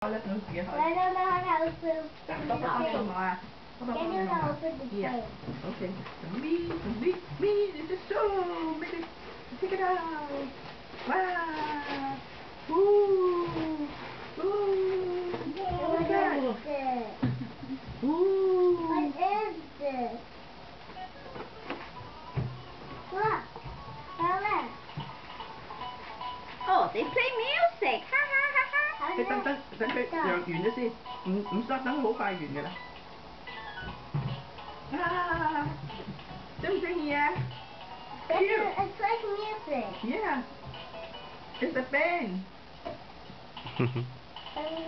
Let's move here. I don't know how to open the Can you open the Yeah. thing? Okay. Me, it's a stone. Take it out. Wow. Ooh. Ooh. What's that? Ooh. What is this? Look. Ellen. Oh, they play music. Ha ha ha ha. 等佢讓完咗先，唔使等佢好快完㗎啦。啊，中唔中意啊？ It's like music. Yeah, it's a band. 係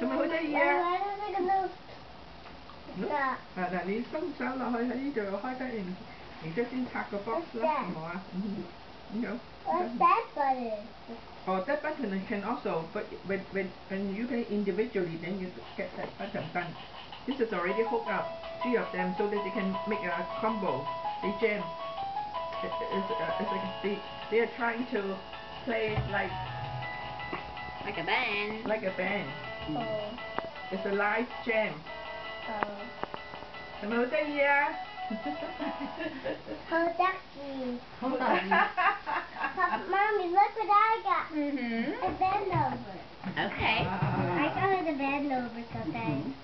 咪好得意啊？嗱，你伸手落去喺呢度開得，然之後先拆個 box 啦，好唔好啊？咁樣。What's that button? Oh, that button can also, but when you play individually, then you get that button done. This is already hooked up, 3 of them, so that they can make a combo. They jam. It's like they are trying to play like a band. Like a band. Oh. It's a live jam. Oh. 係咪好得意啊？好得意。好得意。Mommy, look what I got. Mm-hmm. A band over. Okay. I got a band over something.